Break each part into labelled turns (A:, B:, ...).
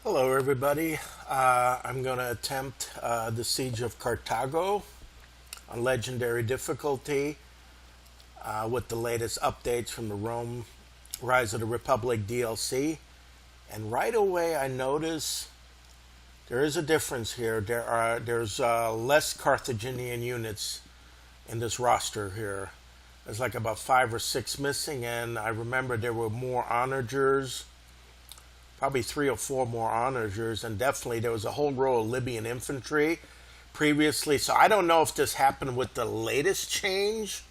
A: Hello, everybody. I'm going to attempt the Siege of Carthago on Legendary difficulty with the latest updates from the Rome Rise of the Republic DLC. And right away, I notice there is a difference here. There's less Carthaginian units in this roster here. There's like about 5 or 6 missing, and I remember there were more onagers, probably 3 or 4 more onagers, and definitely there was a whole row of Libyan infantry previously. So I don't know if this happened with the latest change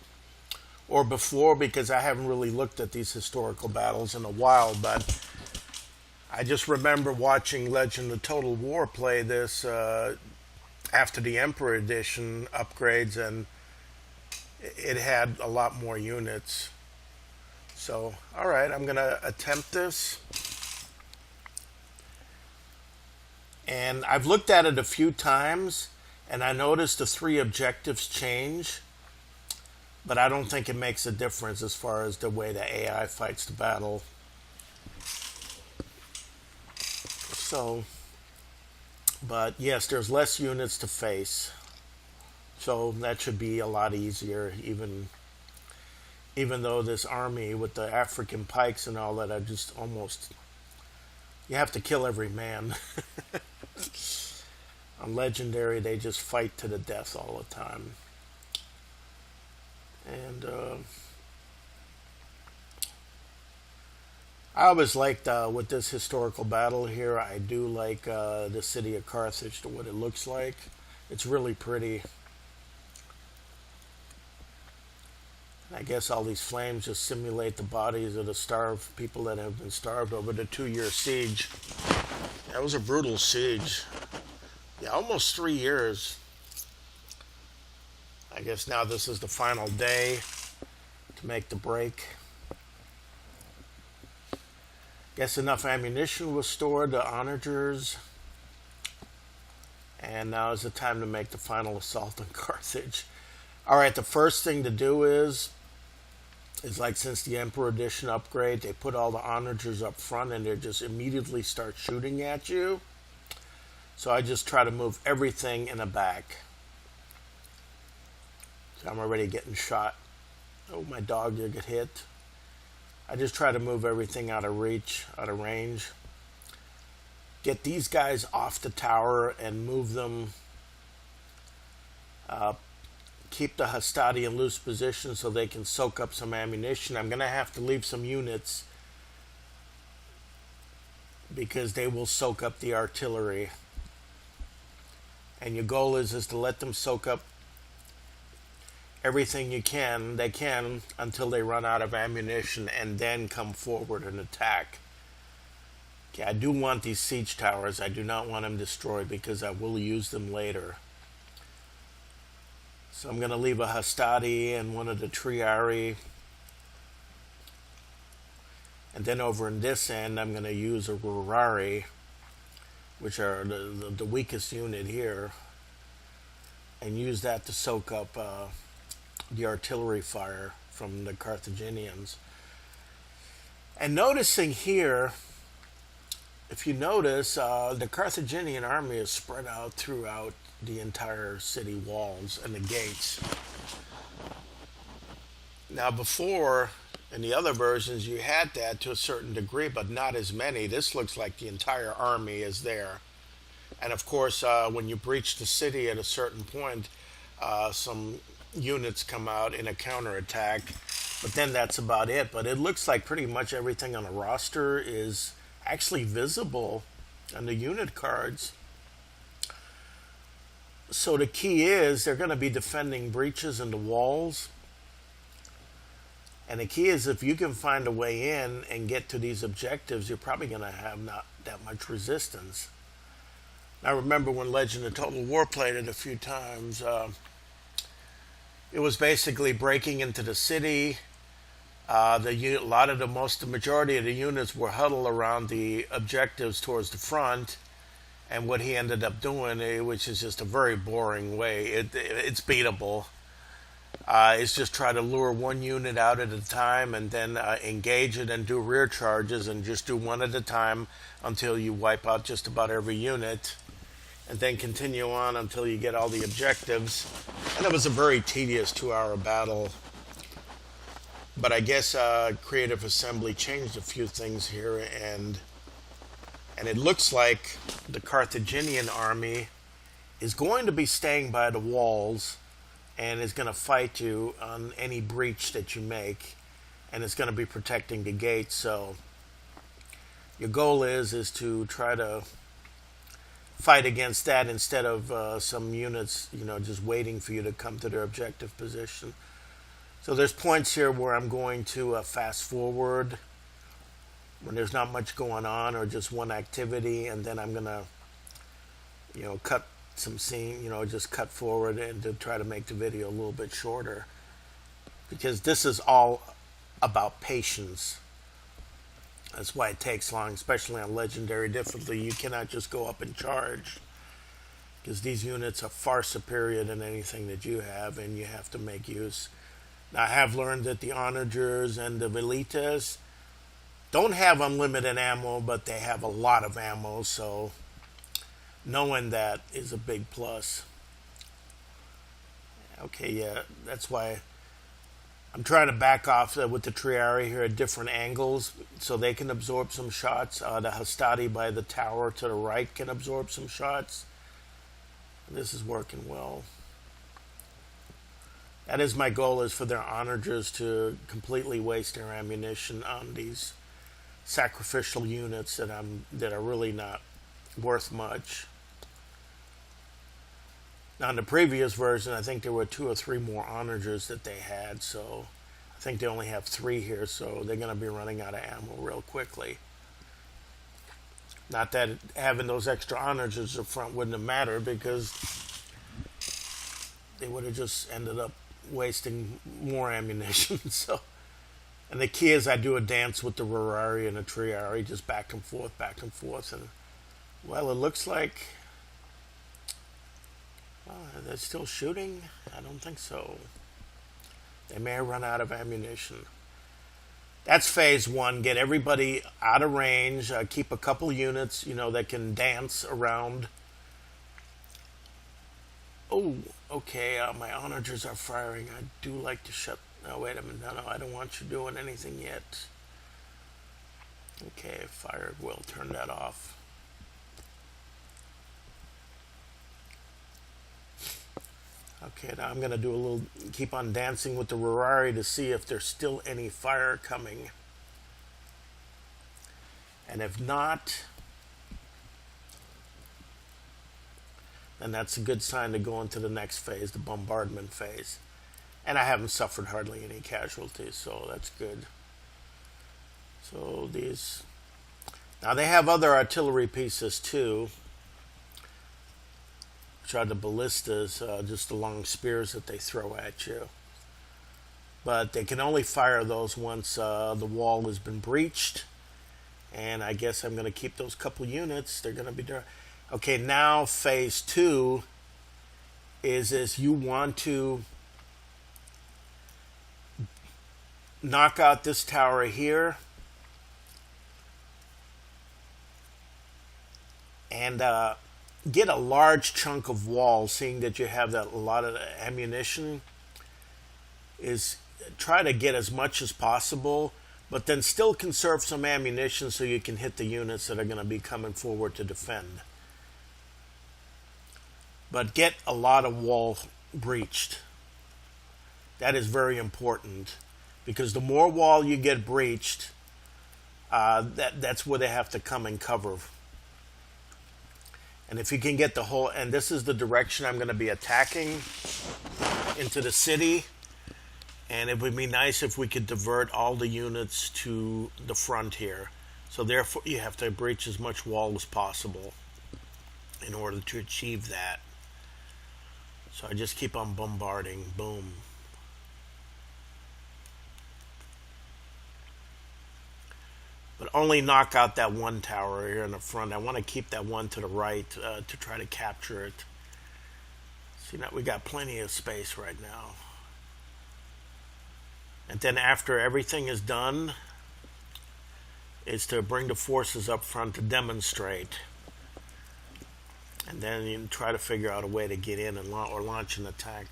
A: or before, because I haven't really looked at these historical battles in a while, but I just remember watching Legend of Total War play this after the Emperor Edition upgrades, and it had a lot more units. So, alright, I'm going to attempt this. And I've looked at it a few times, and I noticed the 3 objectives change, but I don't think it makes a difference as far as the way the AI fights the battle. So, but yes, there's less units to face. So that should be a lot easier, even though this army with the African pikes and all that, you have to kill every man. On Legendary, they just fight to the death all the time. And I always liked, with this historical battle here, I do like the city of Carthage, to what it looks like. It's really pretty. I guess all these flames just simulate the bodies of the starved people that have been starved over the 2-year siege. That was a brutal siege. Yeah, almost 3 years. I guess now this is the final day to make the break. Guess enough ammunition was stored, the onagers. And now is the time to make the final assault on Carthage. Alright, the first thing to do is like, since the Emperor Edition upgrade, they put all the onagers up front and they just immediately start shooting at you. So I just try to move everything in the back. So I'm already getting shot. Oh, my dog did get hit. I just try to move everything out of reach, out of range. Get these guys off the tower and move them. Keep the Hastati in loose position so they can soak up some ammunition. I'm going to have to leave some units because they will soak up the artillery. And your goal is to let them soak up everything they can until they run out of ammunition, and then come forward and attack. Okay, I do want these siege towers. I do not want them destroyed because I will use them later. So I'm going to leave a Hastati and one of the Triari. And then over in this end, I'm going to use a Rurari, which are the weakest unit here, and use that to soak up the artillery fire from the Carthaginians. And noticing here, if you notice, the Carthaginian army is spread out throughout the entire city walls and the gates. Now before, in the other versions, you had that to a certain degree, but not as many. This looks like the entire army is there. And of course, when you breach the city at a certain point, some units come out in a counterattack, but then that's about it. But it looks like pretty much everything on the roster is actually visible on the unit cards. So the key is they're going to be defending breaches in the walls. And the key is, if you can find a way in and get to these objectives, you're probably going to have not that much resistance. I remember when Legend of Total War played it a few times. It was basically breaking into the city. The majority of the units were huddled around the objectives towards the front. And what he ended up doing, which is just a very boring way, it's beatable. is just try to lure one unit out at a time and then engage it and do rear charges and just do one at a time until you wipe out just about every unit and then continue on until you get all the objectives. And it was a very tedious 2 hour battle. But I guess Creative Assembly changed a few things here, and it looks like the Carthaginian army is going to be staying by the walls and is going to fight you on any breach that you make, and it's going to be protecting the gates. So your goal is to try to fight against that instead of some units, just waiting for you to come to their objective position. So there's points here where I'm going to fast forward when there's not much going on or just one activity, and then I'm going to, cut some scene, just cut forward and to try to make the video a little bit shorter. Because this is all about patience. That's why it takes long, especially on legendary difficulty. You cannot just go up and charge, because these units are far superior than anything that you have, and you have to make use. Now, I have learned that the onagers and the velitas don't have unlimited ammo, but they have a lot of ammo, so knowing that is a big plus. Okay, yeah, that's why I'm trying to back off with the Triari here at different angles so they can absorb some shots. The Hastati by the tower to the right can absorb some shots. This is working well. That is my goal, is for their onagers to completely waste their ammunition on these sacrificial units that are really not worth much. Now, in the previous version, I think there were 2 or 3 more onagers that they had, so I think they only have 3 here, so they're going to be running out of ammo real quickly. Not that having those extra onagers up front wouldn't have mattered, because they would have just ended up wasting more ammunition. So, and the key is I do a dance with the Rurari and the Triari, just back and forth, and well, it looks like they're still shooting. I don't think so. They may have run out of ammunition. That's phase 1. Get everybody out of range. Keep a couple units, that can dance around. Oh, okay, my onagers are firing. I do like to shut... No, wait a minute. No, I don't want you doing anything yet. Okay, fire. We'll turn that off. Okay, now I'm going to do a little... Keep on dancing with the Rurari to see if there's still any fire coming. And if not... and that's a good sign to go into the next phase, the bombardment phase. And I haven't suffered hardly any casualties, so that's good. So these... Now they have other artillery pieces too, which are the ballistas, just the long spears that they throw at you. But they can only fire those once the wall has been breached. And I guess I'm going to keep those couple units. They're going to be there. Okay, now phase 2 is you want to knock out this tower here and get a large chunk of wall, seeing that you have a lot of ammunition. Is try to get as much as possible, but then still conserve some ammunition so you can hit the units that are going to be coming forward to defend. But get a lot of wall breached. That is very important, because the more wall you get breached, that's where they have to come and cover. And if you can get the whole... And this is the direction I'm going to be attacking into the city. And it would be nice if we could divert all the units to the front here. So therefore, you have to breach as much wall as possible in order to achieve that. So I just keep on bombarding. Boom. But only knock out that one tower here in the front. I want to keep that one to the right to try to capture it. See, now we got plenty of space right now. And then after everything is done, is to bring the forces up front to demonstrate. And then you try to figure out a way to get in and or launch an attack.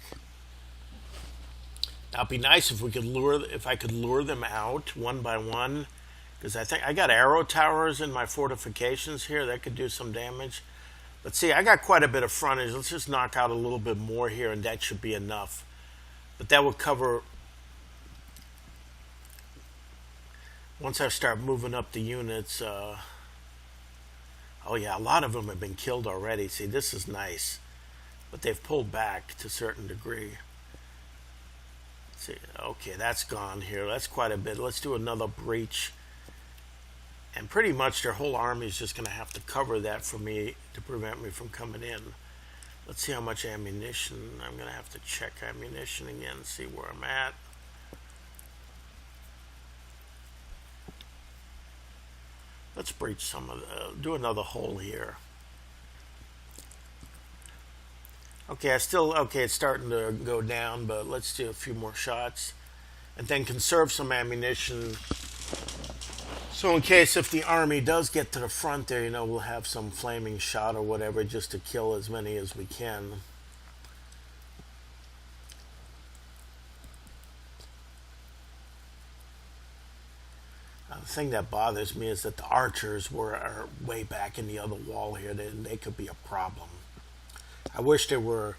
A: Now it'd be nice if I could lure them out one by one, because I think I got arrow towers in my fortifications here that could do some damage. But see, I got quite a bit of frontage. Let's just knock out a little bit more here, and that should be enough. But that will cover. Once I start moving up the units, oh yeah, a lot of them have been killed already. See, this is nice, but they've pulled back to a certain degree. See, okay, that's gone here. That's quite a bit. Let's do another breach. And pretty much their whole army is just going to have to cover that for me to prevent me from coming in. Let's see how much ammunition. I'm going to have to check ammunition again, see where I'm at. Let's breach some of the, do another hole here. Okay, it's starting to go down, but let's do a few more shots. And then conserve some ammunition. So in case if the army does get to the front there, we'll have some flaming shot or whatever just to kill as many as we can. The thing that bothers me is that the archers are way back in the other wall here. They could be a problem. I wish they were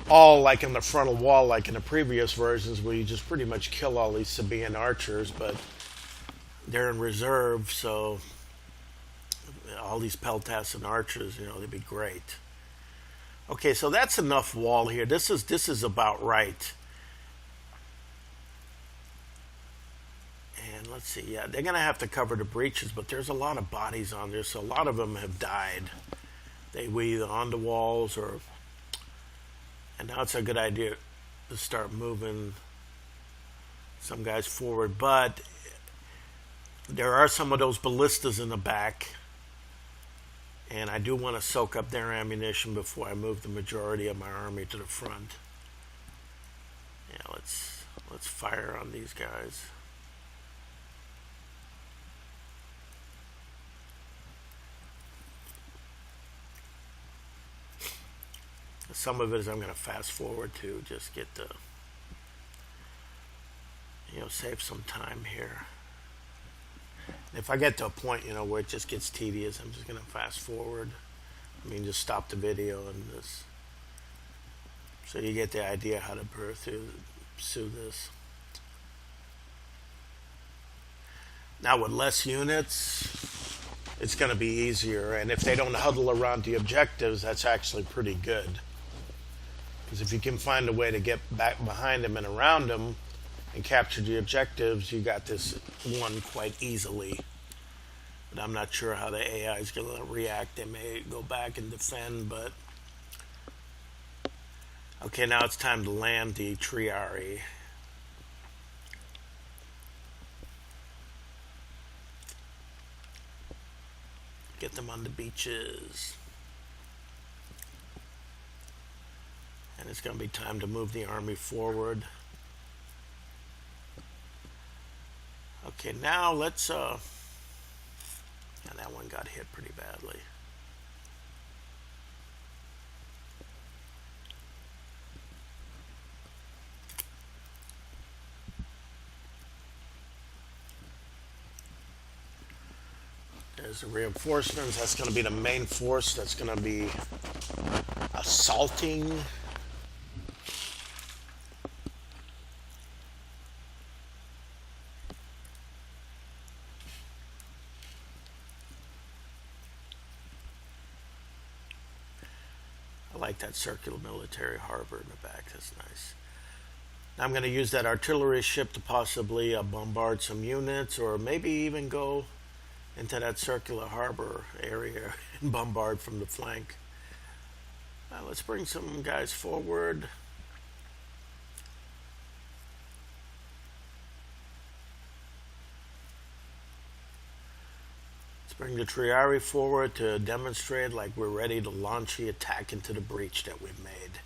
A: all like in the frontal wall like in the previous versions where you just pretty much kill all these Sabaean archers, but they're in reserve, so all these Peltassan archers, they'd be great. Okay, so that's enough wall here. This is about right. And let's see, yeah, they're going to have to cover the breaches, but there's a lot of bodies on there, so a lot of them have died. They were either on the walls or... And now it's a good idea to start moving some guys forward, but there are some of those ballistas in the back, and I do want to soak up their ammunition before I move the majority of my army to the front. Yeah, let's fire on these guys. Some of it is I'm going to fast forward to just get the, save some time here. If I get to a point, where it just gets tedious, I'm just going to fast forward. Just stop the video and just, so you get the idea how to pursue this. Now with less units, it's going to be easier. And if they don't huddle around the objectives, that's actually pretty good. Because if you can find a way to get back behind them and around them and capture the objectives, you got this one quite easily. But I'm not sure how the AI is going to react. They may go back and defend, but... Okay, now it's time to land the Triarii. Get them on the beaches. And it's going to be time to move the army forward. Okay, now let's, and that one got hit pretty badly. There's the reinforcements. That's going to be the main force that's going to be assaulting. I like that circular military harbor in the back. That's nice. Now I'm going to use that artillery ship to possibly bombard some units, or maybe even go into that circular harbor area and bombard from the flank. Let's bring some guys forward. Let's bring the Triarii forward to demonstrate like we're ready to launch the attack into the breach that we've made.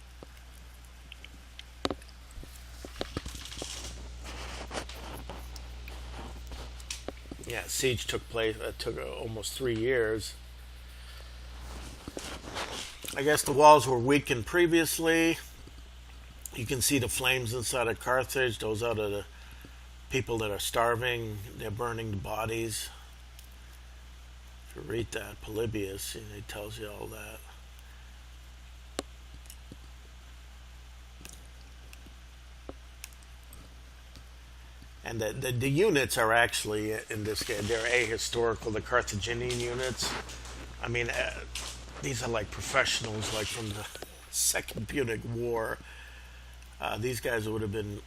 A: Yeah, siege took place. Took almost 3 years. I guess the walls were weakened previously. You can see the flames inside of Carthage. Those are the people that are starving. They're burning the bodies. If you read that, Polybius, he tells you all that. And the units are actually, in this game, they're ahistorical, the Carthaginian units. I mean, these are like professionals, like from the Second Punic War. These guys would have been,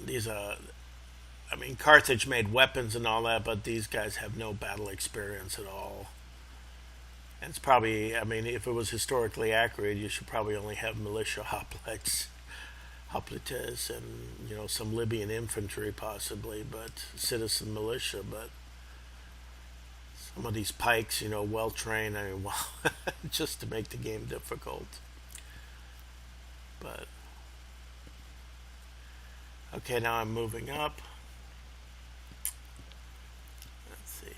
A: these I mean, Carthage made weapons and all that, but these guys have no battle experience at all. And it's probably, I mean, if it was historically accurate, you should probably only have militia hoplites, and some Libyan infantry possibly, but citizen militia. But some of these pikes, well trained. I mean, well, just to make the game difficult. But okay, now I'm moving up. Let's see.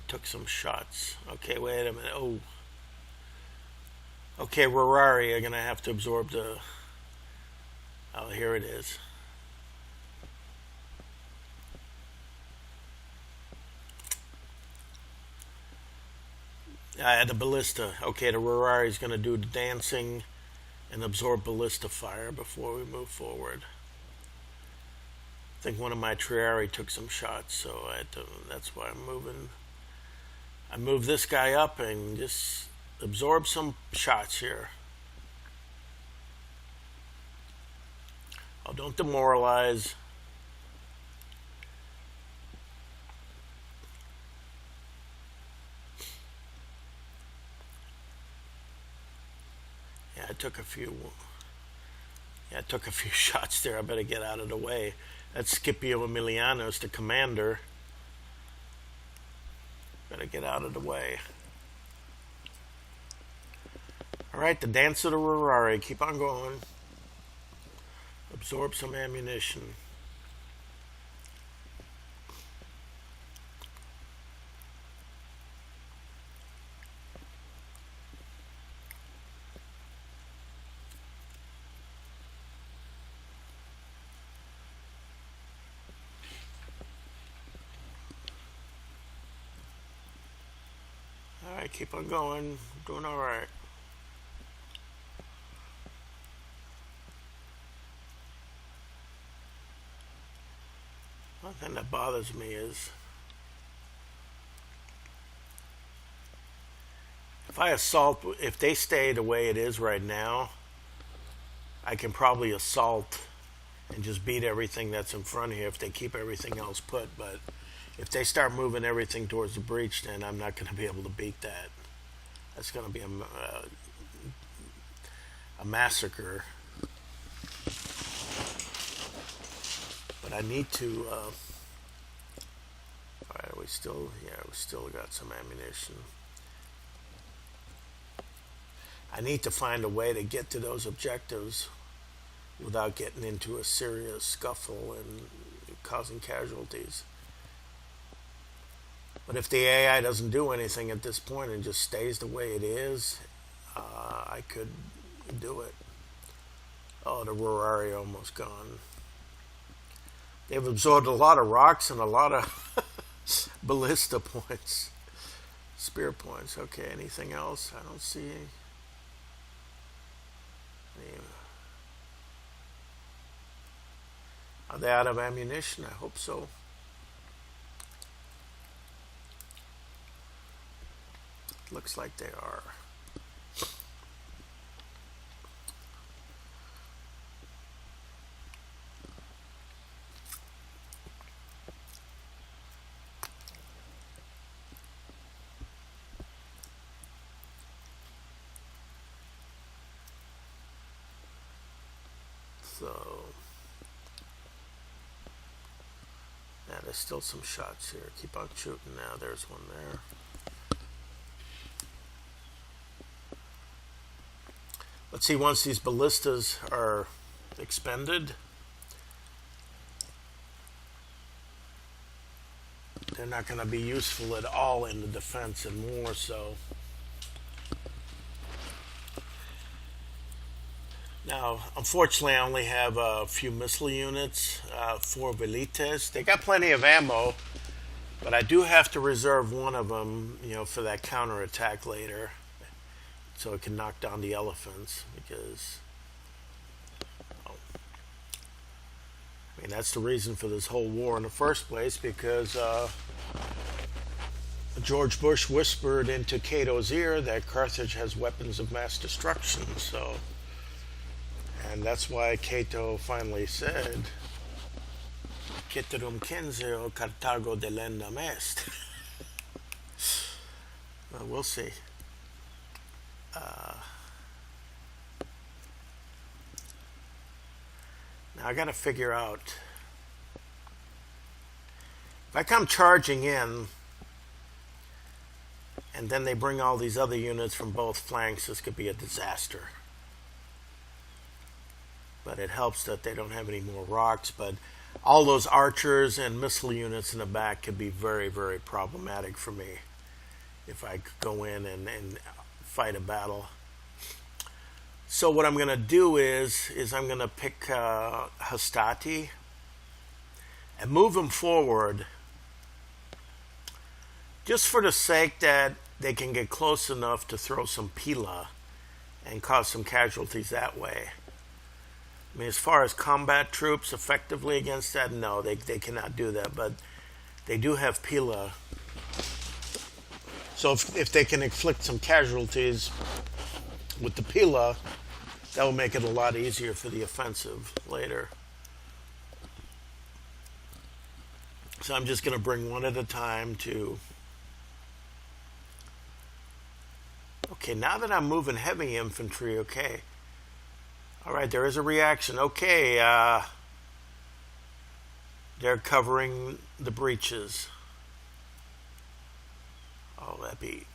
A: Took some shots. Okay, wait a minute. Oh. Okay, Rurari are going to have to absorb the... Oh, here it is. The ballista. Okay, the Rurari is going to do the dancing and absorb ballista fire before we move forward. I think one of my Triari took some shots, so that's why I'm moving. I move this guy up and just absorb some shots here. Oh, don't demoralize. Yeah, I took a few. Yeah, I took a few shots there. I better get out of the way. That's Scipio Emilianus, the commander. Better get out of the way. Alright, the dance of the Rurari. Keep on going. Absorb some ammunition. Alright, keep on going. Doing alright. One thing that bothers me is if they stay the way it is right now, I can probably assault and just beat everything that's in front here if they keep everything else put. But if they start moving everything towards the breach, then I'm not going to be able to beat that. That's going to be a massacre. But I need to. Alright, we still got some ammunition. I need to find a way to get to those objectives without getting into a serious scuffle and causing casualties. But if the AI doesn't do anything at this point and just stays the way it is, I could do it. Oh, the Rurari almost gone. They've absorbed a lot of rocks and a lot of ballista points. Spear points. Okay, anything else? I don't see any. Are they out of ammunition? I hope so. Looks like they are. So, yeah, there's still some shots here. Keep on shooting now. There's one there. Let's see, once these ballistas are expended, they're not going to be useful at all in the defense, and more so. Now, unfortunately, I only have a few missile units, 4 velites. They got plenty of ammo, but I do have to reserve one of them, for that counterattack later, so it can knock down the elephants. Because, that's the reason for this whole war in the first place. Because George Bush whispered into Cato's ear that Carthage has weapons of mass destruction. So, and that's why Cato finally said, "Ceterum censeo Carthago delendam est." Well, we'll see. Now I got to figure out, if I come charging in and then they bring all these other units from both flanks, this could be a disaster. But it helps that they don't have any more rocks. But all those archers and missile units in the back could be very, very problematic for me if I could go in and fight a battle. So what I'm going to do is I'm going to pick Hastati and move them forward, just for the sake that they can get close enough to throw some pila and cause some casualties that way. As far as combat troops effectively against that, no, they cannot do that. But they do have pila. So if they can inflict some casualties with the pila, that will make it a lot easier for the offensive later. So I'm just going to bring one at a time to... Okay, now that I'm moving heavy infantry, okay. All right, there is a reaction. Okay, they're covering the breaches. Oh, that'd be...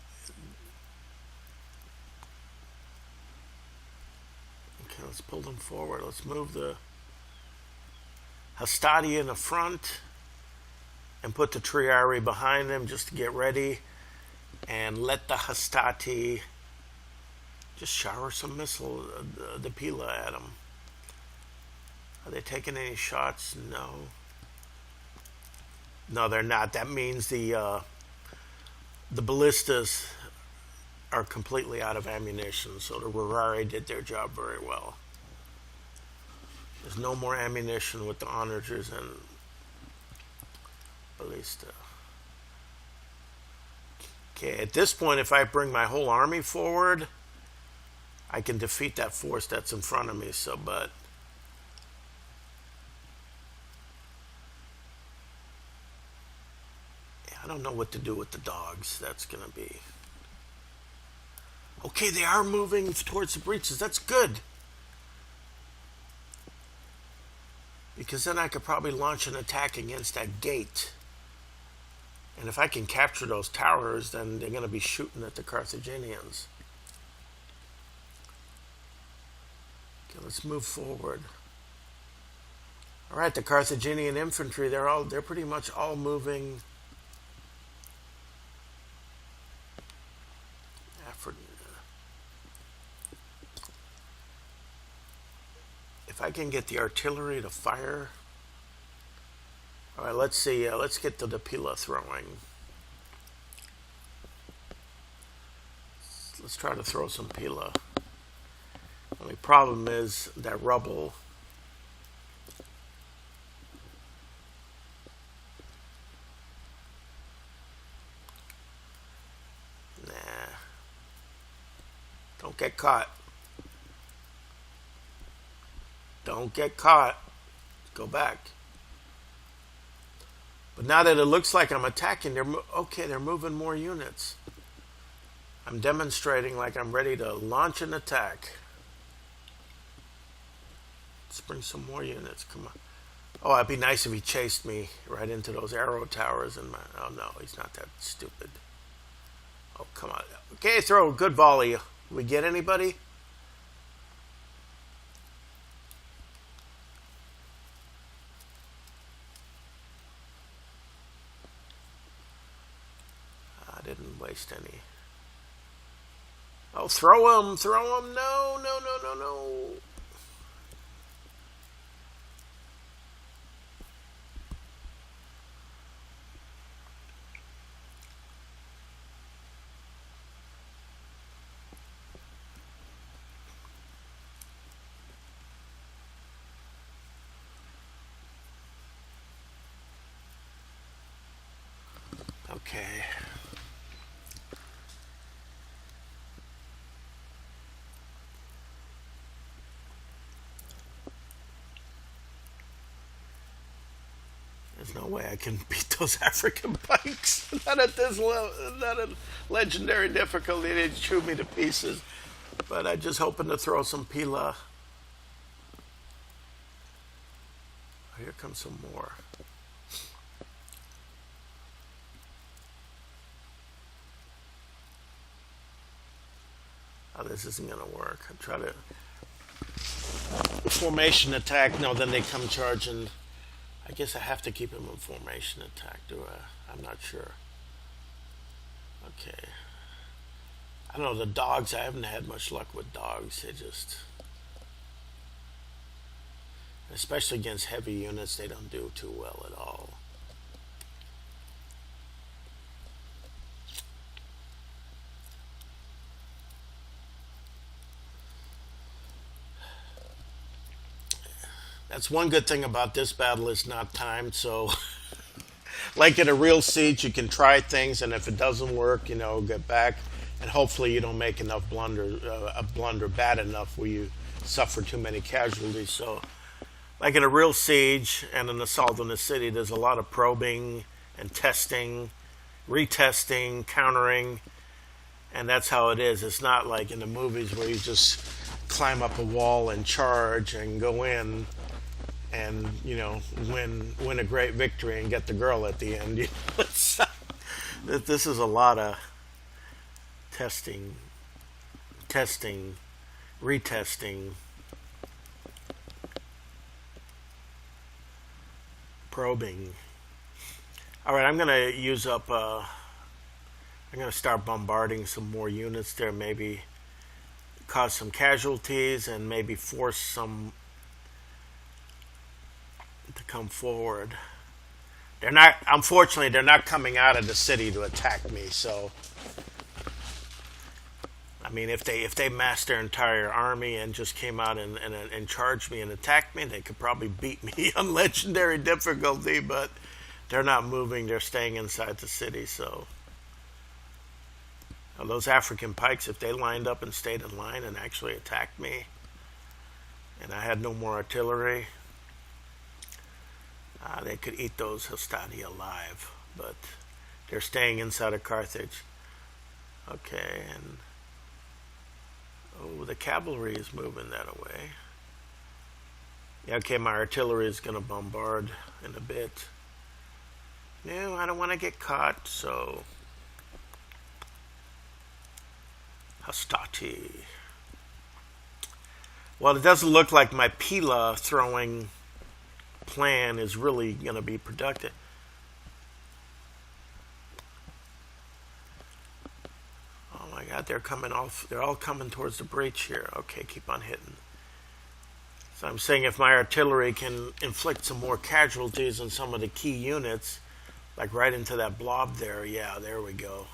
A: Okay, let's pull them forward. Let's move the Hastati in the front and put the Triari behind them just to get ready, and let the Hastati just shower some missile, the pila at them. Are they taking any shots? No. No, they're not. That means the ballistas are completely out of ammunition, so the Rurari did their job very well. There's no more ammunition with the onagers and ballista. Okay, at this point, if I bring my whole army forward, I can defeat that force that's in front of me. So, but yeah, I don't know what to do with the dogs. That's going to be... Okay, they are moving towards the breaches. That's good. Because then I could probably launch an attack against that gate. And if I can capture those towers, then they're going to be shooting at the Carthaginians. Okay, let's move forward. All right, the Carthaginian infantry, they're pretty much all moving. If I can get the artillery to fire. All right, let's see. Let's get to the pila throwing. Let's try to throw some pila. Only problem is that rubble. Nah. Don't get caught. Don't get caught. Go back. But now that it looks like I'm attacking, they're moving more units. I'm demonstrating like I'm ready to launch an attack. Let's bring some more units. Come on. Oh, it'd be nice if he chased me right into those arrow towers. Oh, no, he's not that stupid. Oh, come on. Okay, throw a good volley. We get anybody? lost any. Oh, throw him! Throw him! No, no, no, no, no. Okay. There's no way I can beat those African pikes. Not at this level, not at legendary difficulty. They'd chew me to pieces. But I'm just hoping to throw some pila. Oh, here comes some more. Oh, this isn't going to work. I try to formation attack. No, then they come charging. I guess I have to keep him in formation attack, do I? I'm not sure. Okay. I don't know, the dogs, I haven't had much luck with dogs. They just, especially against heavy units, they don't do too well at all. That's one good thing about this battle, is not timed, so like in a real siege, you can try things, and if it doesn't work, get back, and hopefully you don't make enough a blunder bad enough where you suffer too many casualties. So, like in a real siege and an assault on the city, there's a lot of probing and testing, retesting, countering, and that's how it is. It's not like in the movies where you just climb up a wall and charge and go in and win a great victory and get the girl at the end. This is a lot of testing, retesting, probing. All right, I'm gonna use up. I'm gonna start bombarding some more units there. Maybe cause some casualties and maybe force some to come forward. Unfortunately, they're not coming out of the city to attack me. So, I mean, if they massed their entire army and just came out and charged me and attacked me, they could probably beat me on legendary difficulty. But they're not moving; they're staying inside the city. So, those African pikes, if they lined up and stayed in line and actually attacked me, and I had no more artillery, they could eat those Hastati alive, but they're staying inside of Carthage. Okay, and the cavalry is moving that way. Yeah, okay, my artillery is going to bombard in a bit. No, I don't want to get caught, so Hastati. Well, it doesn't look like my Pila throwing plan is really going to be productive. Oh my God, they're coming off. They're all coming towards the breach here. Okay, keep on hitting. So I'm saying if my artillery can inflict some more casualties on some of the key units, like right into that blob there, yeah, there we go.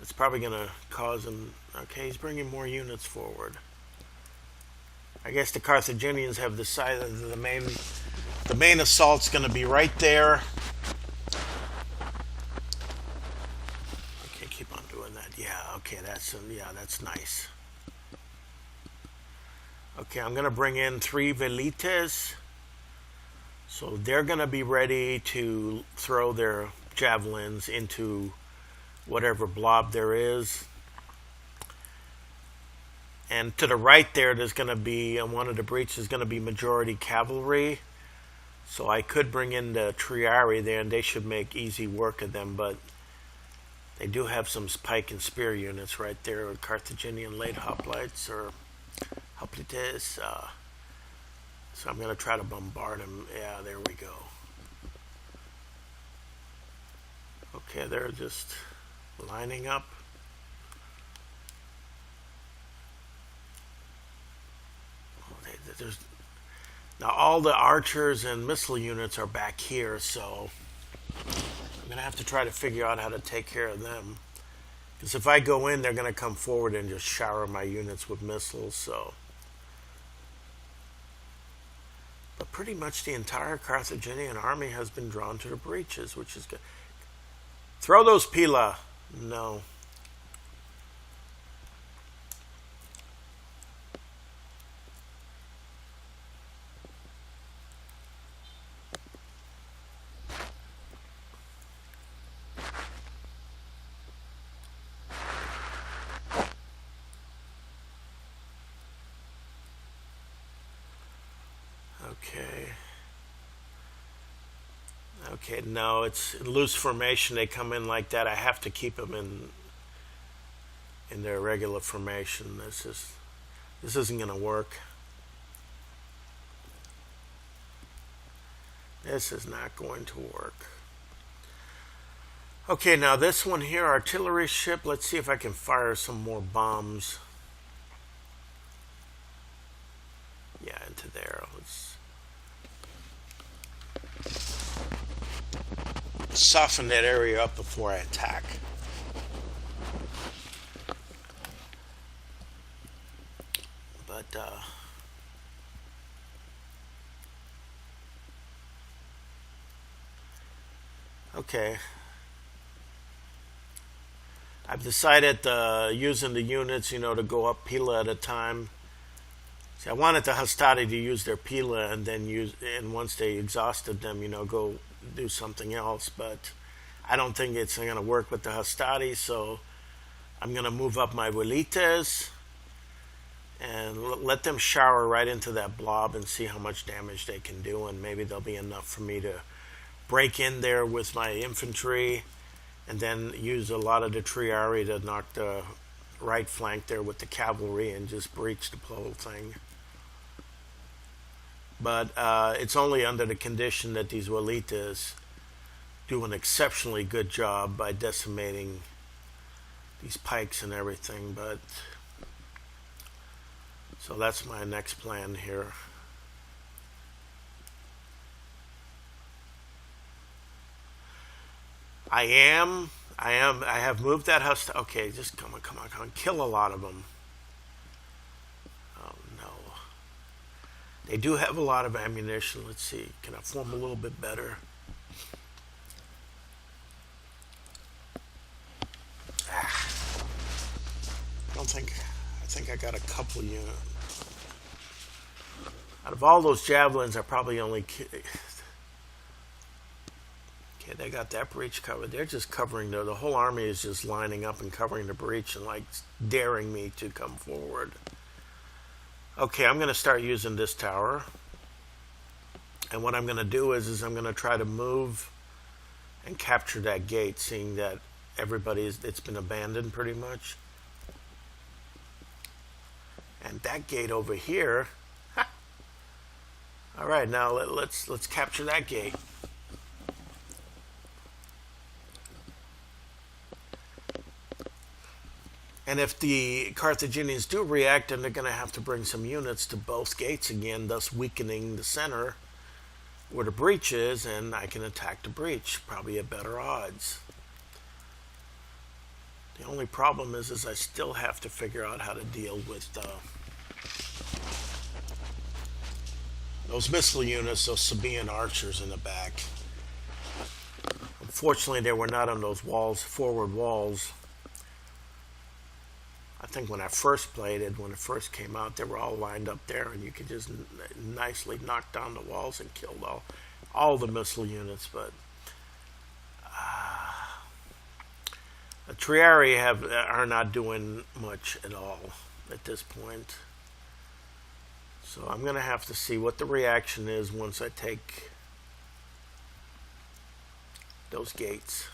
A: It's probably going to cause him. Okay, he's bringing more units forward. I guess the Carthaginians have decided that the main assault's going to be right there. Okay, keep on doing that. Yeah, okay, that's nice. Okay, I'm going to bring in 3 velites. So they're going to be ready to throw their javelins into whatever blob there is. And to the right there's going to be, on one of the breaches, going to be majority cavalry. So I could bring in the Triari there, and they should make easy work of them. But they do have some pike and spear units right there, with Carthaginian late hoplites or hoplites. So I'm going to try to bombard them. Yeah, there we go. Okay, they're just lining up. There's now all the archers and missile units are back here, so I'm gonna have to try to figure out how to take care of them. Because if I go in, they're gonna come forward and just shower my units with missiles. So, but pretty much the entire Carthaginian army has been drawn to the breaches, which is good. Throw those pila. No. Okay. Okay, no, it's loose formation. They come in like that. I have to keep them in their regular formation. This isn't going to work. This is not going to work. Okay, now this one here, artillery ship. Let's see if I can fire some more bombs. Yeah, into there. Let's soften that area up before I attack. But okay, I've decided using the units, to go up pila at a time. See, I wanted the hastati to use their pila and then and once they exhausted them, go do something else. But I don't think it's going to work with the hastati, so I'm going to move up my velites and let them shower right into that blob and see how much damage they can do, and maybe there'll be enough for me to break in there with my infantry and then use a lot of the triarii to knock the right flank there with the cavalry and just breach the whole thing. But it's only under the condition that these velites do an exceptionally good job by decimating these pikes and everything. But so that's my next plan here. I have moved that house. Okay, just come on. Kill a lot of them. Oh, no. They do have a lot of ammunition. Let's see. Can I form a little bit better? I think I got a couple units. Out of all those javelins, I probably only... Okay, they got that breach covered. They're just covering the whole army is just lining up and covering the breach and like daring me to come forward. Okay, I'm going to start using this tower. And what I'm going to do is I'm going to try to move and capture that gate, seeing that it's been abandoned pretty much. And that gate over here. All right, now let's capture that gate. And if the Carthaginians do react, then they're going to have to bring some units to both gates again, thus weakening the center where the breach is, and I can attack the breach, probably at better odds. The only problem is I still have to figure out how to deal with those missile units, those Sabaean archers in the back. Unfortunately, they were not on those forward walls. I think when I first played it, when it first came out, they were all lined up there, and you could just nicely knock down the walls and kill all the missile units. But the triarii are not doing much at all at this point. So I'm going to have to see what the reaction is once I take those gates.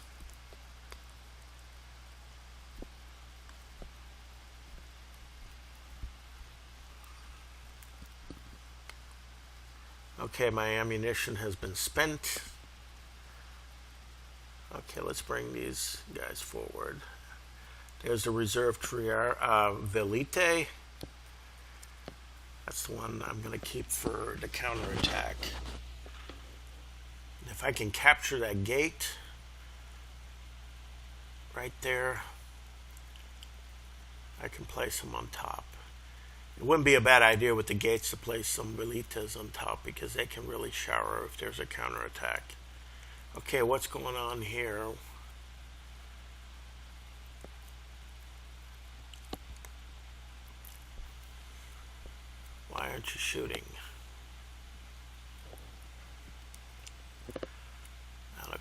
A: Okay, my ammunition has been spent. Okay, let's bring these guys forward. There's the reserve trier, Velite. That's the one I'm going to keep for the counterattack. And if I can capture that gate right there, I can place them on top. It wouldn't be a bad idea with the gates to place some Velitas on top because they can really shower if there's a counterattack. Okay, what's going on here? Why aren't you shooting? Now, the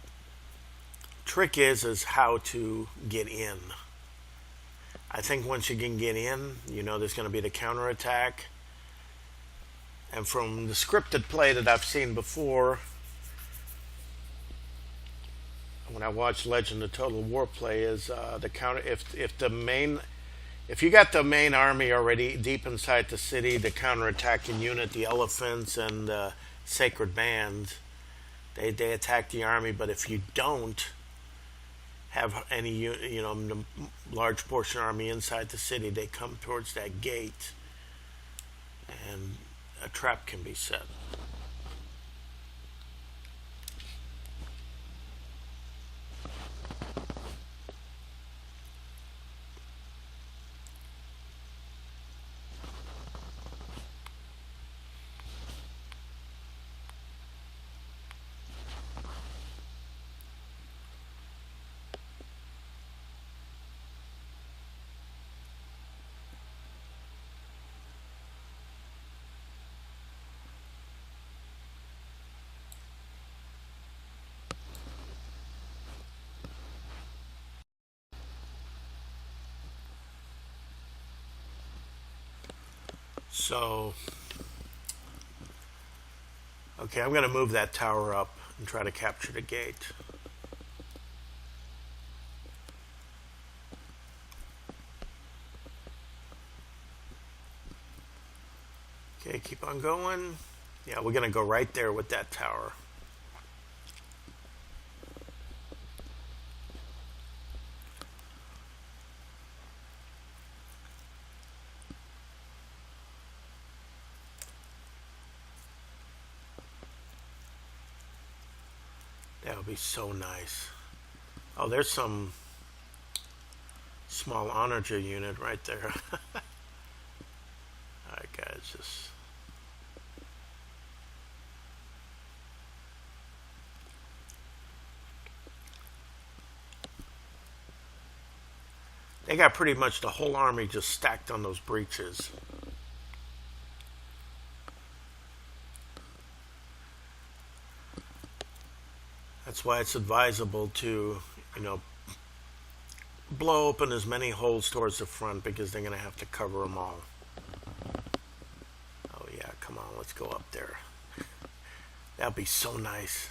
A: trick is how to get in. I think once you can get in, you know there's going to be the counterattack. And from the scripted play that I've seen before, when I watched Legend of Total War play, is the counter. If you got the main army already deep inside the city, the counterattacking unit, the elephants and the sacred band, they attack the army. But if you don't have any large portion army inside the city, they come towards that gate, and a trap can be set. So, okay, I'm going to move that tower up and try to capture the gate. Okay, keep on going. Yeah, we're going to go right there with that tower. That would be so nice. Oh, there's some small onager unit right there. Alright guys, just they got pretty much the whole army just stacked on those breaches. That's why it's advisable to, blow open as many holes towards the front because they're going to have to cover them all. Oh yeah, come on, let's go up there. That'd be so nice.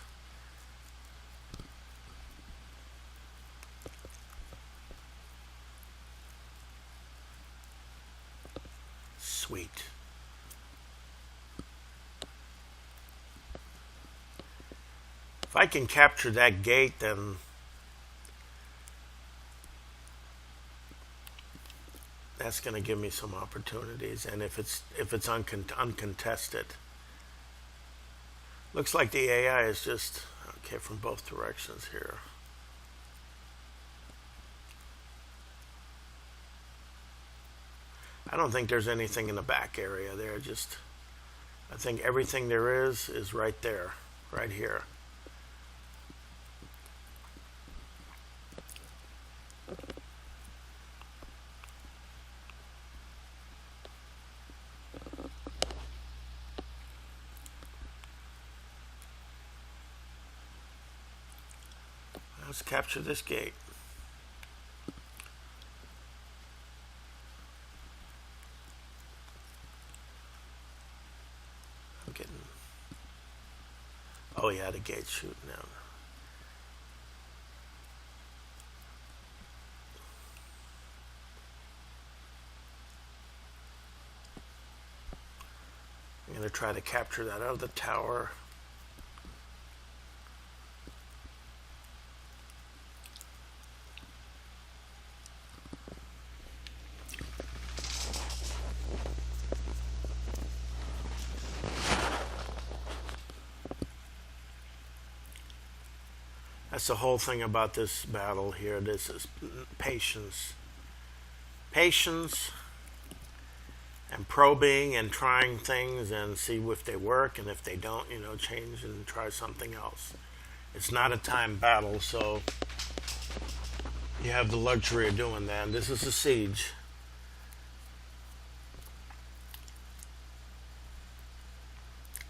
A: Sweet. If I can capture that gate, then that's going to give me some opportunities. And if it's uncontested, looks like the AI is just okay from both directions here. I don't think there's anything in the back area there. I think everything there is right there, right here. Let's capture this gate. I'm getting... Oh yeah, the gate's shooting out. I'm going to try to capture that out of the tower. That's the whole thing about this battle here. This is patience. Patience and probing and trying things and see if they work, and if they don't, change and try something else. It's not a time battle, so you have the luxury of doing that. And this is a siege.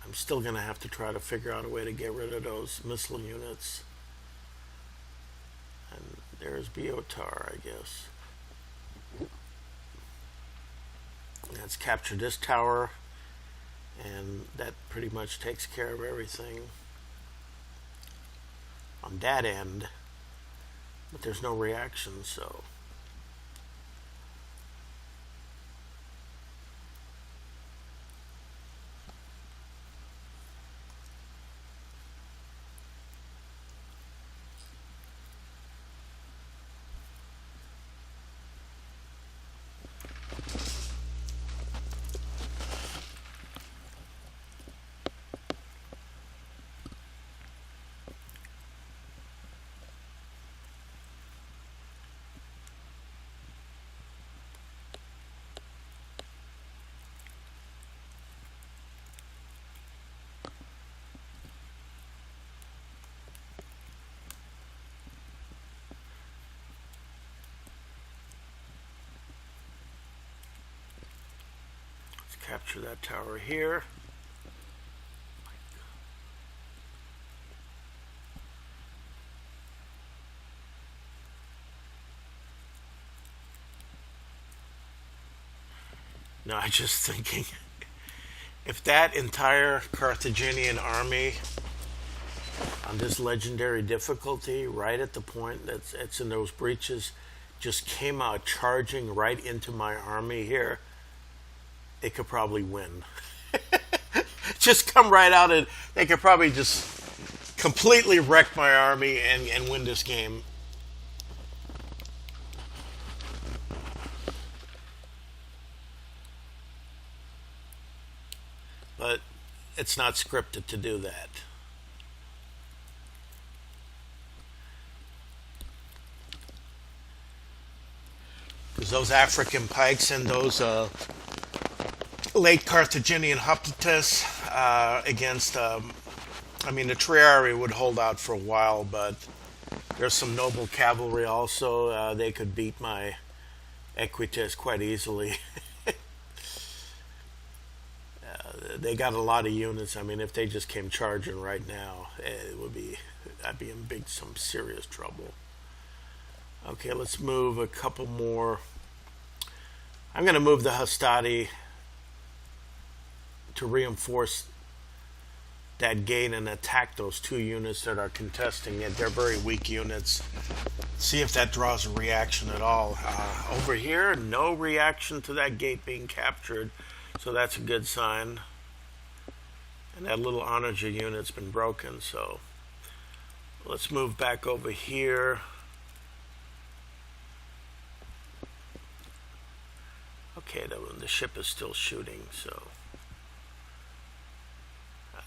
A: I'm still going to have to try to figure out a way to get rid of those missile units. And there's Biotar, I guess. Let's capture this tower, and that pretty much takes care of everything on that end. But there's no reaction, so capture that tower here. No, I'm just thinking, if that entire Carthaginian army on this legendary difficulty, right at the point that it's in those breaches, just came out charging right into my army here, it could probably win. Just come right out, and they could probably just completely wreck my army and win this game. But it's not scripted to do that. Because those African pikes and those late Carthaginian Hoplites against, the Triarii would hold out for a while, but there's some noble cavalry also. They could beat my Equites quite easily. They got a lot of units. If they just came charging right now, I'd be in some serious trouble. Okay, let's move a couple more. I'm going to move the Hastati to reinforce that gate and attack those two units that are contesting it. They're very weak units. See if that draws a reaction at all. Over here, no reaction to that gate being captured, so that's a good sign. And that little onager unit's been broken, so let's move back over here. Okay, the ship is still shooting, so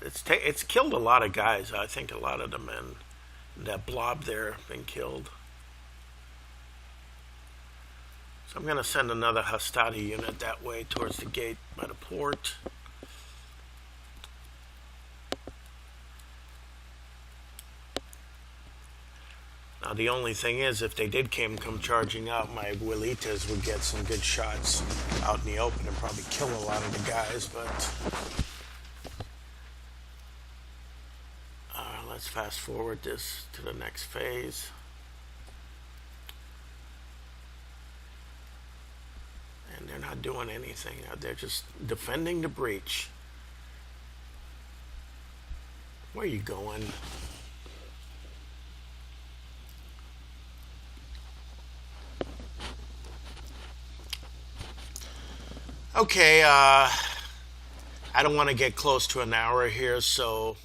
A: it's killed a lot of guys. I think a lot of the men in that blob there have been killed. So I'm going to send another Hastati unit that way towards the gate by the port. Now the only thing is, if they did come charging out, my Abuelitas would get some good shots out in the open and probably kill a lot of the guys, but let's fast forward this to the next phase. And they're not doing anything. They're just defending the breach. Where are you going? Okay, I don't want to get close to an hour here, so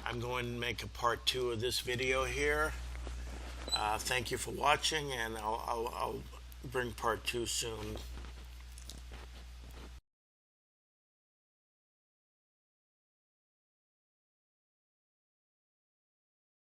A: I'm going to make a part 2 of this video here. Thank you for watching, and I'll bring part 2 soon.